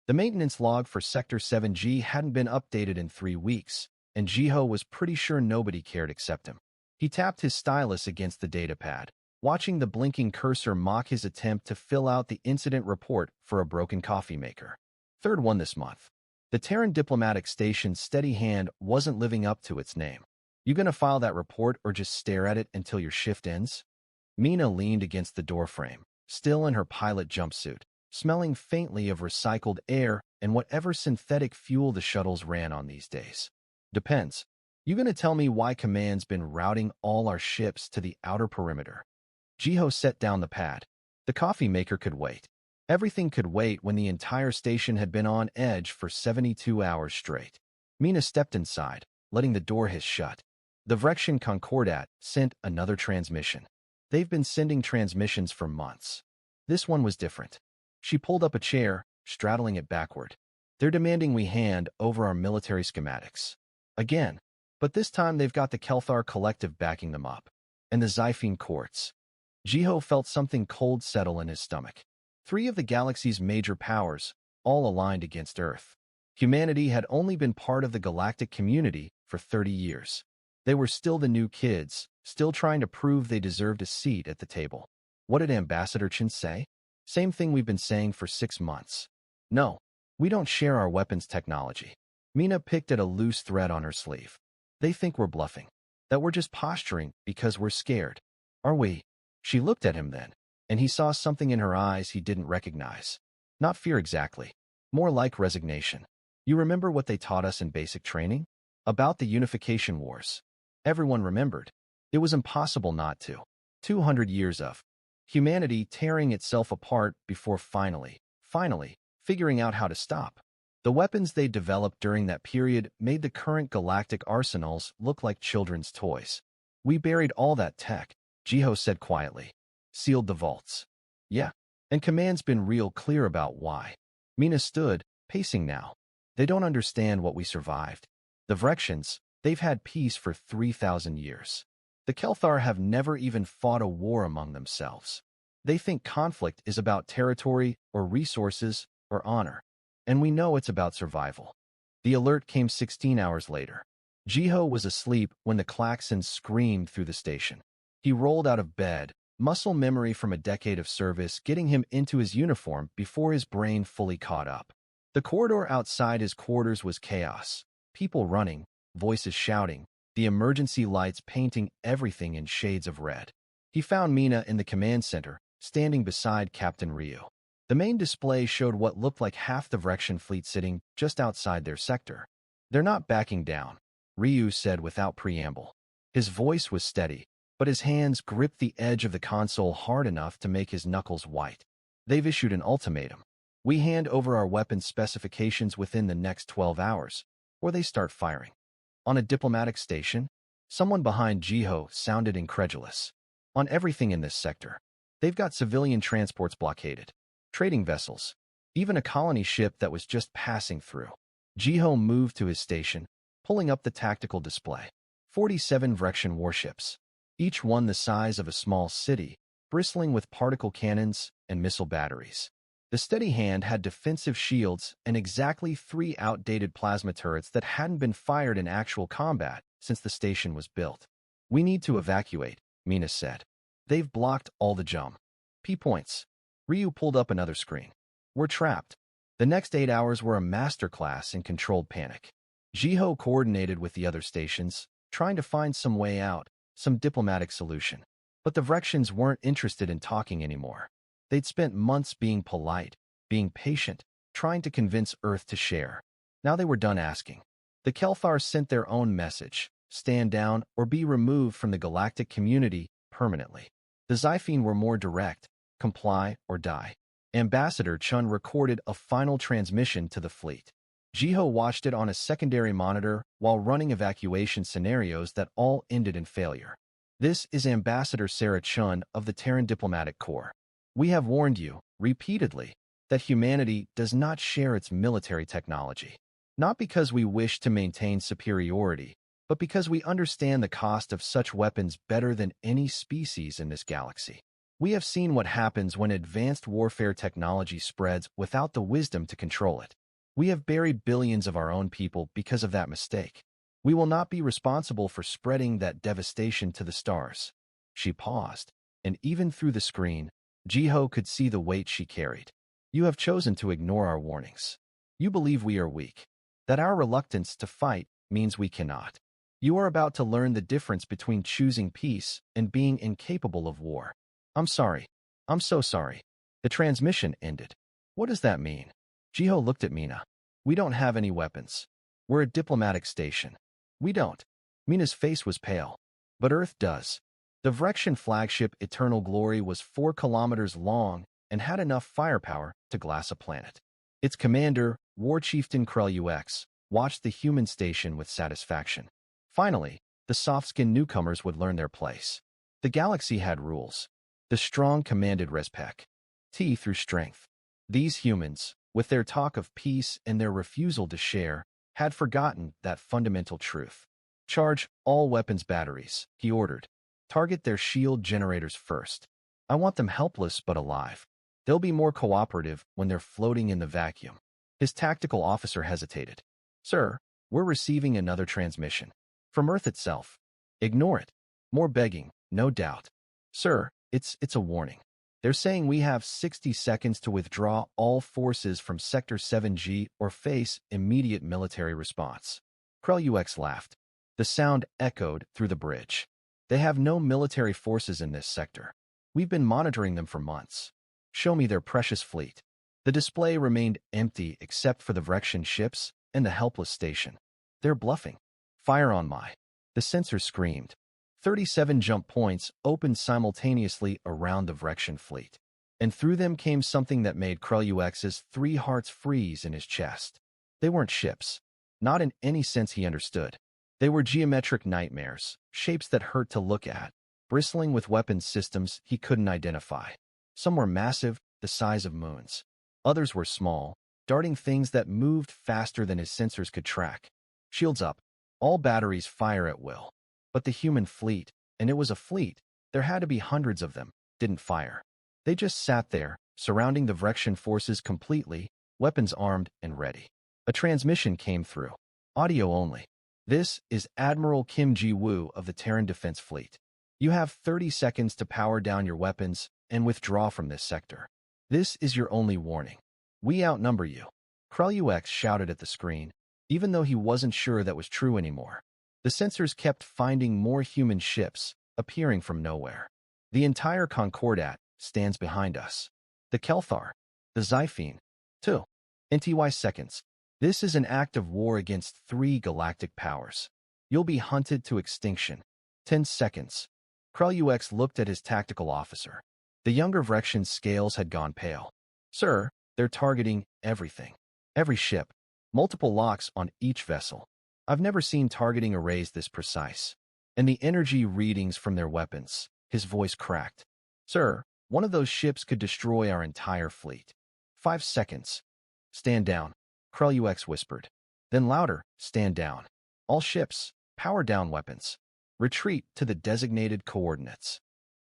The maintenance log for Sector 7G hadn't been updated in 3 weeks, and Jiho was pretty sure nobody cared except him. He tapped his stylus against the datapad, watching the blinking cursor mock his attempt to fill out the incident report for a broken coffee maker. Third one this month. The Terran diplomatic station's steady hand wasn't living up to its name. You gonna file that report or just stare at it until your shift ends? Mina leaned against the doorframe, still in her pilot jumpsuit, smelling faintly of recycled air and whatever synthetic fuel the shuttles ran on these days. Depends. You gonna tell me why Command's been routing all our ships to the outer perimeter? Jiho set down the pad. The coffee maker could wait. Everything could wait when the entire station had been on edge for 72 hours straight. Mina stepped inside, letting the door hiss shut. The Vrexian Concordat sent another transmission. They've been sending transmissions for months. This one was different. She pulled up a chair, straddling it backward. They're demanding we hand over our military schematics. Again. But this time they've got the Kelthar Collective backing them up. And the Xiphene courts. Jiho felt something cold settle in his stomach. 3 of the galaxy's major powers, all aligned against Earth. Humanity had only been part of the galactic community for 30 years. They were still the new kids, still trying to prove they deserved a seat at the table. What did Ambassador Chen say? Same thing we've been saying for 6 months. No, we don't share our weapons technology. Mina picked at a loose thread on her sleeve. They think we're bluffing, that we're just posturing because we're scared. Are we? She looked at him then, and he saw something in her eyes he didn't recognize. Not fear exactly, more like resignation. You remember what they taught us in basic training? About the unification wars. Everyone remembered. It was impossible not to. 200 years of humanity tearing itself apart before finally, figuring out how to stop. The weapons they developed during that period made the current galactic arsenals look like children's toys. We buried all that tech, Jiho said quietly. Sealed the vaults. Yeah, and Command's been real clear about why. Mina stood, pacing now. They don't understand what we survived. The Vrexians, they've had peace for 3,000 years. The Kelthar have never even fought a war among themselves. They think conflict is about territory or resources or honor. And we know it's about survival. The alert came 16 hours later. Jiho was asleep when the klaxon screamed through the station. He rolled out of bed, muscle memory from a decade of service getting him into his uniform before his brain fully caught up. The corridor outside his quarters was chaos. People running, voices shouting, the emergency lights painting everything in shades of red. He found Mina in the command center, standing beside Captain Ryu. The main display showed what looked like half the Vrexian fleet sitting just outside their sector. They're not backing down, Ryu said without preamble. His voice was steady, but his hands gripped the edge of the console hard enough to make his knuckles white. They've issued an ultimatum. We hand over our weapons specifications within the next 12 hours, or they start firing. On a diplomatic station, someone behind Jiho sounded incredulous. On everything in this sector. They've got civilian transports blockaded. Trading vessels, even a colony ship that was just passing through. Jiho moved to his station, pulling up the tactical display. 47 Vrexian warships, each one the size of a small city, bristling with particle cannons and missile batteries. The steady hand had defensive shields and exactly 3 outdated plasma turrets that hadn't been fired in actual combat since the station was built. We need to evacuate, Mina said. They've blocked all the P points. Ryu pulled up another screen. We're trapped. The next 8 hours were a masterclass in controlled panic. Jiho coordinated with the other stations, trying to find some way out, some diplomatic solution. But the Vrexians weren't interested in talking anymore. They'd spent months being polite, being patient, trying to convince Earth to share. Now they were done asking. The Kelthar sent their own message, stand down or be removed from the galactic community permanently. The Xiphene were more direct, comply or die. Ambassador Chun recorded a final transmission to the fleet. Jiho watched it on a secondary monitor while running evacuation scenarios that all ended in failure. This is Ambassador Sarah Chun of the Terran Diplomatic Corps. We have warned you, repeatedly, that humanity does not share its military technology. Not because we wish to maintain superiority, but because we understand the cost of such weapons better than any species in this galaxy. We have seen what happens when advanced warfare technology spreads without the wisdom to control it. We have buried billions of our own people because of that mistake. We will not be responsible for spreading that devastation to the stars." She paused, and even through the screen, Jiho could see the weight she carried. "You have chosen to ignore our warnings. You believe we are weak, that our reluctance to fight means we cannot. You are about to learn the difference between choosing peace and being incapable of war." "I'm sorry. I'm so sorry." The transmission ended. "What does that mean?" Jiho looked at Mina. "We don't have any weapons. We're a diplomatic station." "We don't." Mina's face was pale. "But Earth does." The Vrexian flagship Eternal Glory was 4 kilometers long and had enough firepower to glass a planet. Its commander, War Chieftain Krell-UX, watched the human station with satisfaction. Finally, the soft-skinned newcomers would learn their place. The galaxy had rules. The strong commanded respect. T through strength. These humans, with their talk of peace and their refusal to share, had forgotten that fundamental truth. "Charge all weapons batteries," he ordered. "Target their shield generators first. I want them helpless but alive. They'll be more cooperative when they're floating in the vacuum." His tactical officer hesitated. "Sir, we're receiving another transmission. From Earth itself." "Ignore it." More begging, no doubt. "Sir, it's a warning. They're saying we have 60 seconds to withdraw all forces from Sector 7G or face immediate military response." Krell-UX laughed. The sound echoed through the bridge. "They have no military forces in this sector. We've been monitoring them for months. Show me their precious fleet." The display remained empty except for the Vrexian ships and the helpless station. "They're bluffing." "Fire on my." The sensor screamed. 37 jump points opened simultaneously around the Vrexian fleet, and through them came something that made Krell-UX's 3 hearts freeze in his chest. They weren't ships. Not in any sense he understood. They were geometric nightmares, shapes that hurt to look at, bristling with weapons systems he couldn't identify. Some were massive, the size of moons. Others were small, darting things that moved faster than his sensors could track. "Shields up. All batteries fire at will." But the human fleet, and it was a fleet, there had to be hundreds of them, didn't fire. They just sat there, surrounding the Vrexian forces completely, weapons armed and ready. A transmission came through. Audio only. "This is Admiral Kim Ji-woo of the Terran Defense Fleet. You have 30 seconds to power down your weapons and withdraw from this sector. This is your only warning. We outnumber you." Krell-UX shouted at the screen, even though he wasn't sure that was true anymore. The sensors kept finding more human ships, appearing from nowhere. "The entire Concordat stands behind us. The Kelthar, the Xiphene, too. NTY seconds. This is an act of war against 3 galactic powers. You'll be hunted to extinction. 10 seconds. Krell-UX looked at his tactical officer. The younger Vrexian's scales had gone pale. "Sir, they're targeting everything. Every ship. Multiple locks on each vessel. I've never seen targeting arrays this precise. And the energy readings from their weapons." His voice cracked. "Sir, one of those ships could destroy our entire fleet." 5 seconds. "Stand down," Krell-UX whispered. Then louder, "Stand down. All ships, power down weapons. Retreat to the designated coordinates."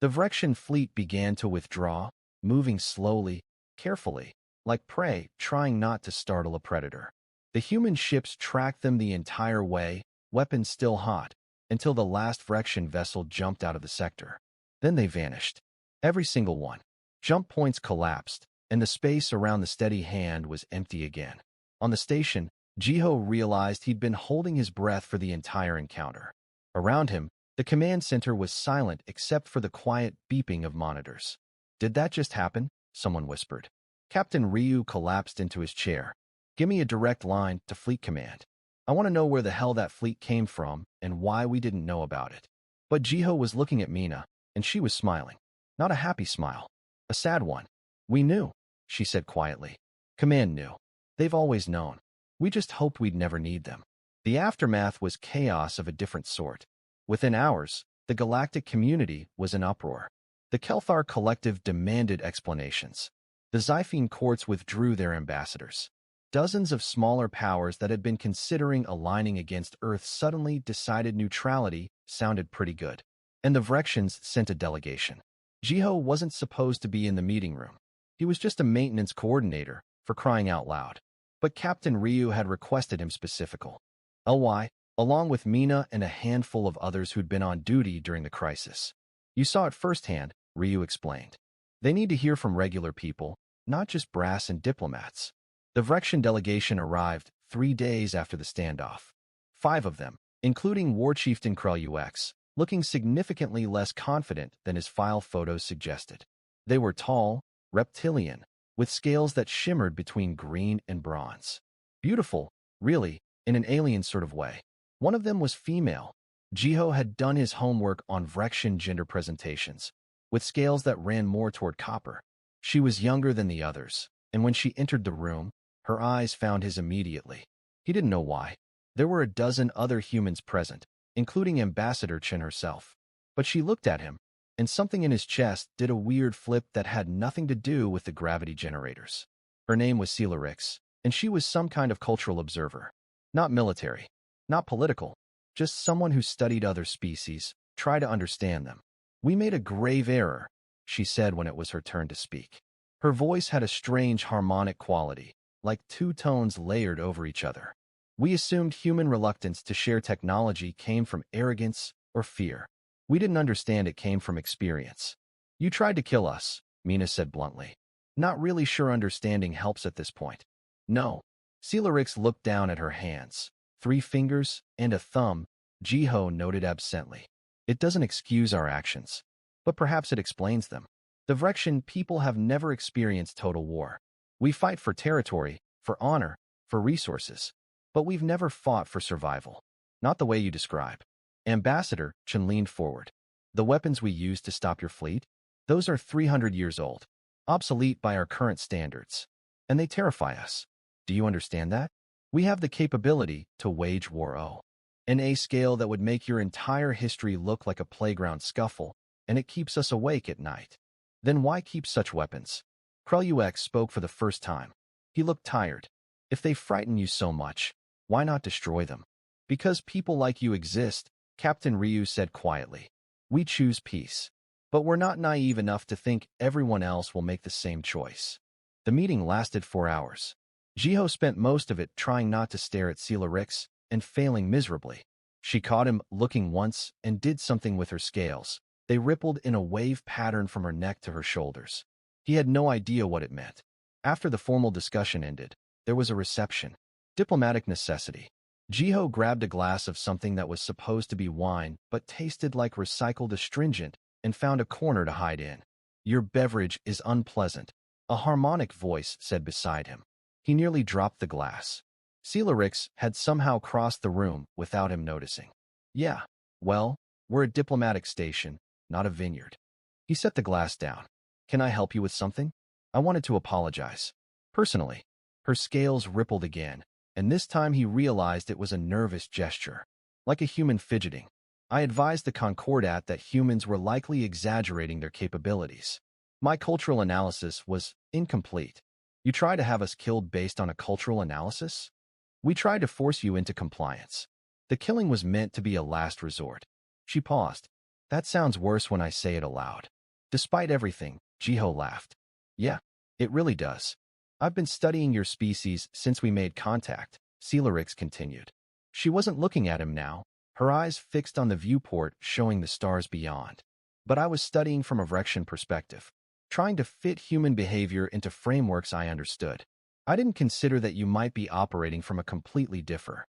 The Vrexian fleet began to withdraw, moving slowly, carefully, like prey trying not to startle a predator. The human ships tracked them the entire way, weapons still hot, until the last Vrexian vessel jumped out of the sector. Then they vanished. Every single one. Jump points collapsed, and the space around the steady hand was empty again. On the station, Jiho realized he'd been holding his breath for the entire encounter. Around him, the command center was silent except for the quiet beeping of monitors. "Did that just happen?" someone whispered. Captain Ryu collapsed into his chair. "Give me a direct line to Fleet Command. I want to know where the hell that fleet came from and why we didn't know about it." But Jiho was looking at Mina, and she was smiling. Not a happy smile. A sad one. "We knew," she said quietly. "Command knew. They've always known. We just hoped we'd never need them." The aftermath was chaos of a different sort. Within hours, the galactic community was in uproar. The Kelthar Collective demanded explanations. The Xiphene courts withdrew their ambassadors. Dozens of smaller powers that had been considering aligning against Earth suddenly decided neutrality sounded pretty good. And the Vrexians sent a delegation. Jiho wasn't supposed to be in the meeting room. He was just a maintenance coordinator, for crying out loud. But Captain Ryu had requested him specifically. HFY, along with Mina and a handful of others who'd been on duty during the crisis. You saw it firsthand, Ryu explained. They need to hear from regular people, not just brass and diplomats. The Vrexian delegation arrived 3 days after the standoff. 5 of them, including War Chieftain Krell, looking significantly less confident than his file photos suggested. They were tall, reptilian, with scales that shimmered between green and bronze. Beautiful, really, in an alien sort of way. One of them was female. Jiho had done his homework on Vrexian gender presentations, with scales that ran more toward copper. She was younger than the others, and when she entered the room, her eyes found his immediately. He didn't know why. There were a dozen other humans present, including Ambassador Chen herself. But she looked at him, and something in his chest did a weird flip that had nothing to do with the gravity generators. Her name was Celarix, and she was some kind of cultural observer. Not military, not political, just someone who studied other species, tried to understand them. We made a grave error, she said when it was her turn to speak. Her voice had a strange harmonic quality, like 2 tones layered over each other. We assumed human reluctance to share technology came from arrogance or fear. We didn't understand it came from experience. You tried to kill us, Mina said bluntly. Not really sure understanding helps at this point. No. Celarix looked down at her hands. 3 fingers and a thumb, Jiho noted absently. It doesn't excuse our actions, but perhaps it explains them. The Vrexian people have never experienced total war. We fight for territory, for honor, for resources, but we've never fought for survival. Not the way you describe. Ambassador Chen leaned forward. The weapons we use to stop your fleet? Those are 300 years old, obsolete by our current standards. And they terrify us. Do you understand that? We have the capability to wage war an A scale that would make your entire history look like a playground scuffle, and it keeps us awake at night. Then why keep such weapons? Krell spoke for the first time. He looked tired. If they frighten you so much, why not destroy them? Because people like you exist, Captain Ryu said quietly. We choose peace. But we're not naive enough to think everyone else will make the same choice. The meeting lasted 4 hours. Jiho spent most of it trying not to stare at Celarix and failing miserably. She caught him looking once and did something with her scales. They rippled in a wave pattern from her neck to her shoulders. He had no idea what it meant. After the formal discussion ended, there was a reception. Diplomatic necessity. Jiho grabbed a glass of something that was supposed to be wine but tasted like recycled astringent and found a corner to hide in. Your beverage is unpleasant, a harmonic voice said beside him. He nearly dropped the glass. Celarix had somehow crossed the room without him noticing. Yeah, well, we're a diplomatic station, not a vineyard. He set the glass down. Can I help you with something? I wanted to apologize. Personally. Her scales rippled again, and this time he realized it was a nervous gesture, like a human fidgeting. I advised the Concordat that humans were likely exaggerating their capabilities. My cultural analysis was incomplete. You try to have us killed based on a cultural analysis? We tried to force you into compliance. The killing was meant to be a last resort. She paused. That sounds worse when I say it aloud. Despite everything, Jiho laughed. Yeah, it really does. I've been studying your species since we made contact, Celarix continued. She wasn't looking at him now, her eyes fixed on the viewport showing the stars beyond. But I was studying from a Vrexian perspective, trying to fit human behavior into frameworks I understood. I didn't consider that you might be operating from a completely different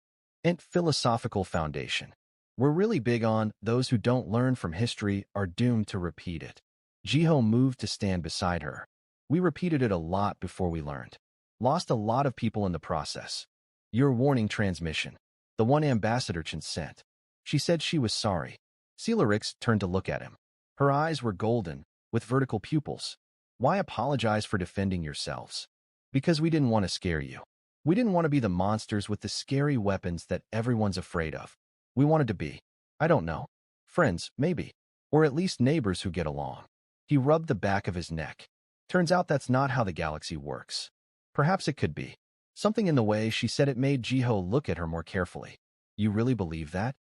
philosophical foundation. We're really big on those who don't learn from history are doomed to repeat it. Jiho moved to stand beside her. We repeated it a lot before we learned. Lost a lot of people in the process. Your warning transmission. The one Ambassador Chen sent. She said she was sorry. Celarix turned to look at him. Her eyes were golden, with vertical pupils. Why apologize for defending yourselves? Because we didn't want to scare you. We didn't want to be the monsters with the scary weapons that everyone's afraid of. We wanted to be, I don't know, friends, maybe, or at least neighbors who get along. He rubbed the back of his neck. Turns out that's not how the galaxy works. Perhaps it could be. Something in the way she said it made Jiho look at her more carefully. You really believe that?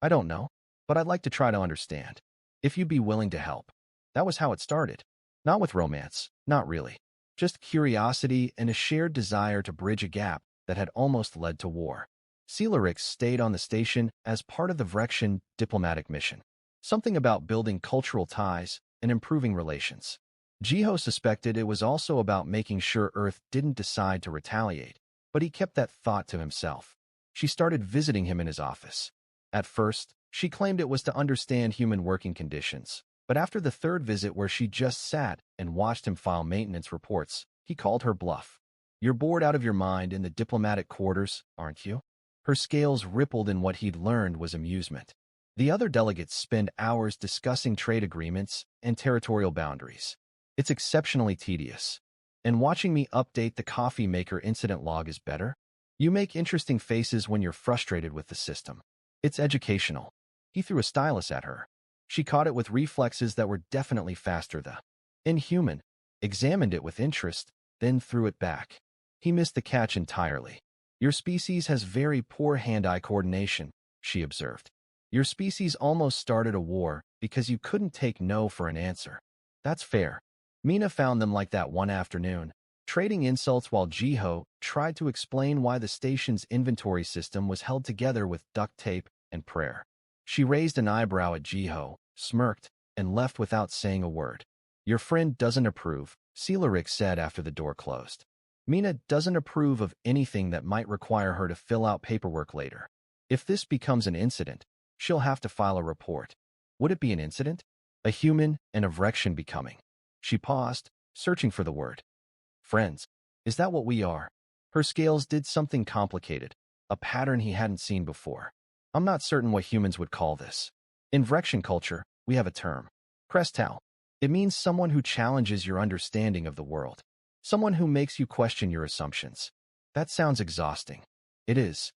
I don't know, but I'd like to try to understand. If you'd be willing to help. That was how it started. Not with romance, not really. Just curiosity and a shared desire to bridge a gap that had almost led to war. Celerix stayed on the station as part of the Vrexian diplomatic mission. Something about building cultural ties and improving relations. Jiho suspected it was also about making sure Earth didn't decide to retaliate, but he kept that thought to himself. She started visiting him in his office. At first, she claimed it was to understand human working conditions, but after the third visit where she just sat and watched him file maintenance reports, he called her bluff. "You're bored out of your mind in the diplomatic quarters, aren't you?" Her scales rippled in what he'd learned was amusement. The other delegates spend hours discussing trade agreements and territorial boundaries. It's exceptionally tedious. And watching me update the coffee maker incident log is better? You make interesting faces when you're frustrated with the system. It's educational. He threw a stylus at her. She caught it with reflexes that were definitely faster than inhuman, examined it with interest, then threw it back. He missed the catch entirely. "Your species has very poor hand-eye coordination," she observed. "Your species almost started a war because you couldn't take no for an answer." That's fair. Mina found them like that one afternoon, trading insults while Jiho tried to explain why the station's inventory system was held together with duct tape and prayer. She raised an eyebrow at Jiho, smirked, and left without saying a word. "Your friend doesn't approve," Celerix said after the door closed. "Mina doesn't approve of anything that might require her to fill out paperwork later. If this becomes an incident, she'll have to file a report." Would it be an incident? A human and a Vrexian becoming? She paused, searching for the word. "Friends. Is that what we are?" Her scales did something complicated, a pattern he hadn't seen before. "I'm not certain what humans would call this. In Vrexian culture, we have a term. Krestau. It means someone who challenges your understanding of the world. Someone who makes you question your assumptions." That sounds exhausting. It is.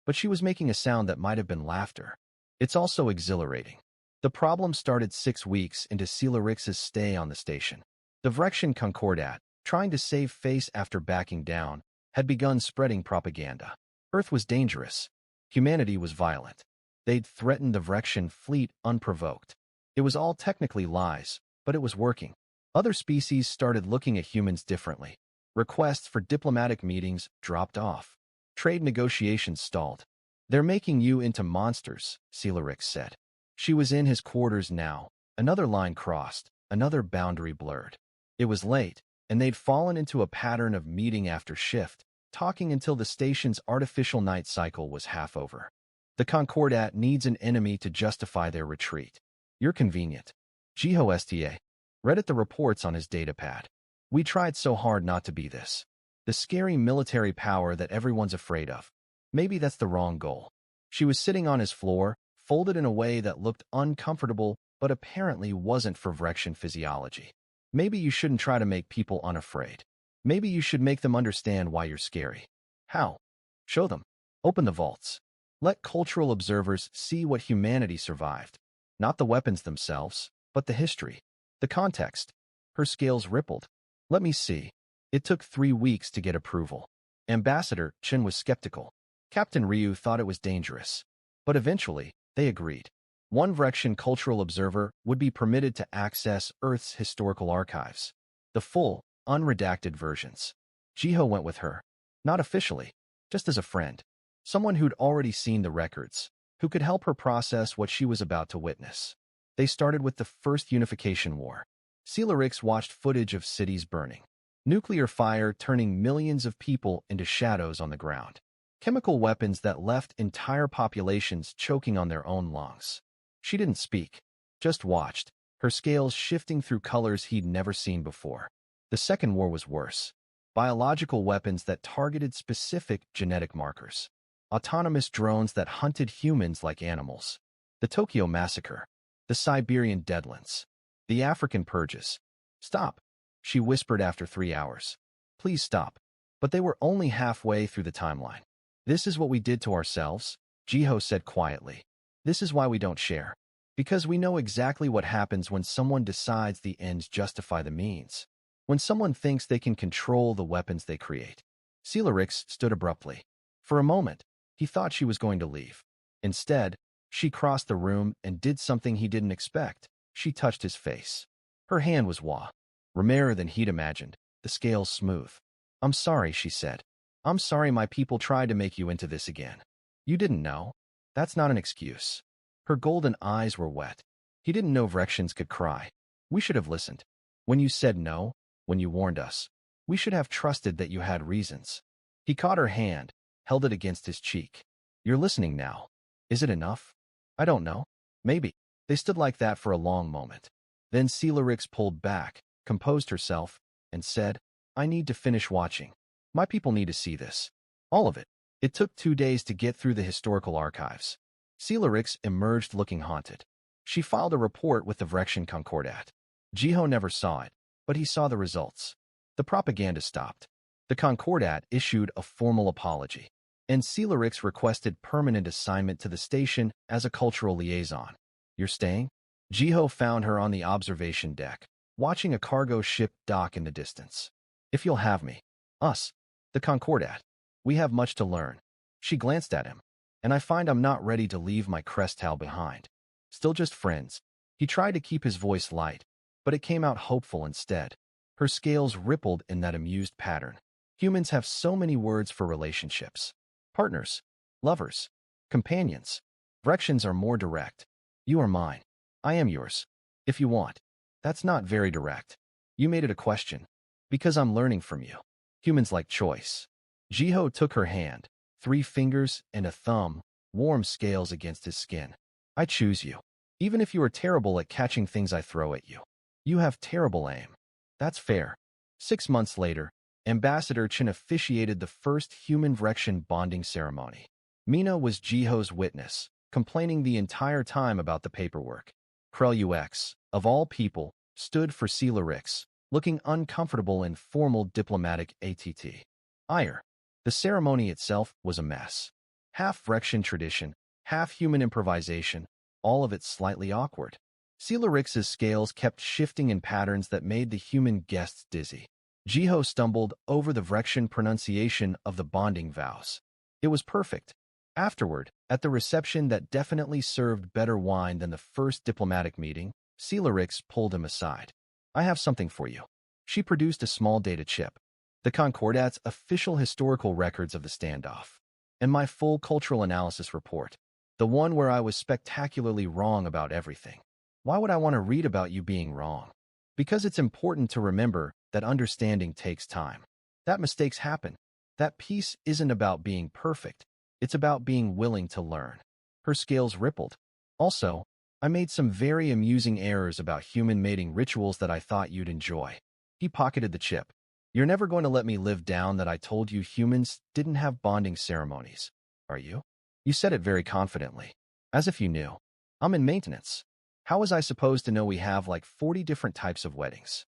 But she was making a sound that might have been laughter. It's also exhilarating. The problem started 6 weeks into Celerix's stay on the station. The Vrexian Concordat, trying to save face after backing down, had begun spreading propaganda. Earth was dangerous. Humanity was violent. They'd threatened the Vrexian fleet unprovoked. It was all technically lies, but it was working. Other species started looking at humans differently. Requests for diplomatic meetings dropped off. Trade negotiations stalled. "They're making you into monsters," Celerix said. She was in his quarters now. Another line crossed, another boundary blurred. It was late, and they'd fallen into a pattern of meeting after shift, talking until the station's artificial night cycle was half over. "The Concordat needs an enemy to justify their retreat. You're convenient." Jiho Sta read at the reports on his datapad. "We tried so hard not to be this. The scary military power that everyone's afraid of. Maybe that's the wrong goal." She was sitting on his floor, folded in a way that looked uncomfortable but apparently wasn't for Vrexian physiology. "Maybe you shouldn't try to make people unafraid. Maybe you should make them understand why you're scary." "How?" "Show them. Open the vaults. Let cultural observers see what humanity survived. Not the weapons themselves, but the history. The context." Her scales rippled. "Let me see." It took 3 weeks to get approval. Ambassador Chen was skeptical. Captain Ryu thought it was dangerous. But eventually, they agreed. One Vrexian cultural observer would be permitted to access Earth's historical archives. The full, unredacted versions. Jiho went with her. Not officially, just as a friend. Someone who'd already seen the records, who could help her process what she was about to witness. They started with the First Unification War. Celerix watched footage of cities burning. Nuclear fire turning millions of people into shadows on the ground. Chemical weapons that left entire populations choking on their own lungs. She didn't speak, just watched, her scales shifting through colors he'd never seen before. The Second War was worse. Biological weapons that targeted specific genetic markers. Autonomous drones that hunted humans like animals. The Tokyo Massacre. The Siberian Deadlands. The African Purges. "Stop," she whispered after 3 hours. "Please stop." But they were only halfway through the timeline. "This is what we did to ourselves," Jiho said quietly. "This is why we don't share. Because we know exactly what happens when someone decides the ends justify the means. When someone thinks they can control the weapons they create." Celerix stood abruptly. For a moment, he thought she was going to leave. Instead, she crossed the room and did something he didn't expect. She touched his face. Her hand was rarer than he'd imagined, the scales smooth. I'm sorry, she said. I'm sorry my people tried to make you into this again. You didn't know. That's not an excuse. Her golden eyes were wet. He didn't know Vrexians could cry. We should have listened. When you said no, when you warned us, we should have trusted that you had reasons. He caught her hand, held it against his cheek. You're listening now. Is it enough? I don't know. Maybe. They stood like that for a long moment. Then Celarix pulled back, composed herself, and said, I need to finish watching. My people need to see this. All of it. It took 2 days to get through the historical archives. Celarix emerged looking haunted. She filed a report with the Vrexian Concordat. Jiho never saw it, but he saw the results. The propaganda stopped. The Concordat issued a formal apology, and Celarix requested permanent assignment to the station as a cultural liaison. You're staying? Jiho found her on the observation deck, watching a cargo ship dock in the distance. If you'll have me. Us. The Concordat. We have much to learn. She glanced at him. And I find I'm not ready to leave my Crestal behind. Still just friends. He tried to keep his voice light, but it came out hopeful instead. Her scales rippled in that amused pattern. Humans have so many words for relationships. Partners. Lovers. Companions. Vrexians are more direct. You are mine. I am yours. If you want. That's not very direct. You made it a question. Because I'm learning from you. Humans like choice. Jiho took her hand, 3 fingers and a thumb, warm scales against his skin. I choose you. Even if you are terrible at catching things I throw at you. You have terrible aim. That's fair. 6 months later, Ambassador Chen officiated the first human Vrexian bonding ceremony. Mina was Jiho's witness, complaining the entire time about the paperwork. Krell UX, of all people, stood for Celarix, looking uncomfortable in formal diplomatic ATT. Ire. The ceremony itself was a mess. Half Vrexian tradition, half human improvisation, all of it slightly awkward. Celarix's scales kept shifting in patterns that made the human guests dizzy. Jiho stumbled over the Vrexian pronunciation of the bonding vows. It was perfect. Afterward, at the reception that definitely served better wine than the first diplomatic meeting, Celarix pulled him aside. I have something for you. She produced a small data chip. The Concordat's official historical records of the standoff. And my full cultural analysis report. The one where I was spectacularly wrong about everything. Why would I want to read about you being wrong? Because it's important to remember that understanding takes time. That mistakes happen. That peace isn't about being perfect. It's about being willing to learn. Her scales rippled. Also, I made some very amusing errors about human mating rituals that I thought you'd enjoy. He pocketed the chip. You're never going to let me live down that I told you humans didn't have bonding ceremonies, are you? You said it very confidently, as if you knew. I'm in maintenance. How was I supposed to know we have like 40 different types of weddings?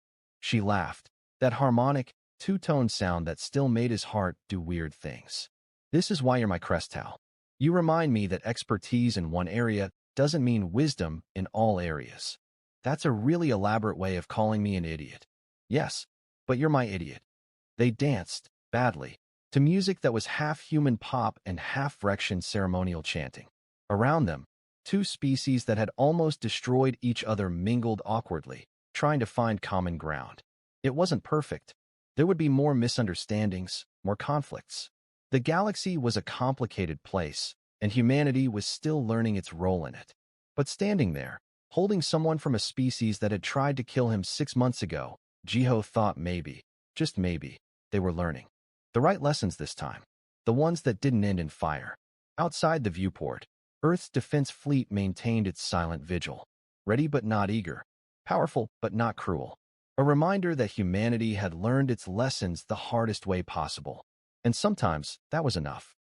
She laughed, that harmonic, 2-tone sound that still made his heart do weird things. This is why you're my Crestal. You remind me that expertise in one area doesn't mean wisdom in all areas. That's a really elaborate way of calling me an idiot. Yes, but you're my idiot. They danced, badly, to music that was half human pop and half Vrexian ceremonial chanting. Around them, 2 species that had almost destroyed each other mingled awkwardly, trying to find common ground. It wasn't perfect. There would be more misunderstandings, more conflicts. The galaxy was a complicated place, and humanity was still learning its role in it. But standing there, holding someone from a species that had tried to kill him 6 months ago, Jiho thought maybe, just maybe, they were learning. The right lessons this time. The ones that didn't end in fire. Outside the viewport, Earth's defense fleet maintained its silent vigil. Ready but not eager. Powerful but not cruel. A reminder that humanity had learned its lessons the hardest way possible. And sometimes, that was enough.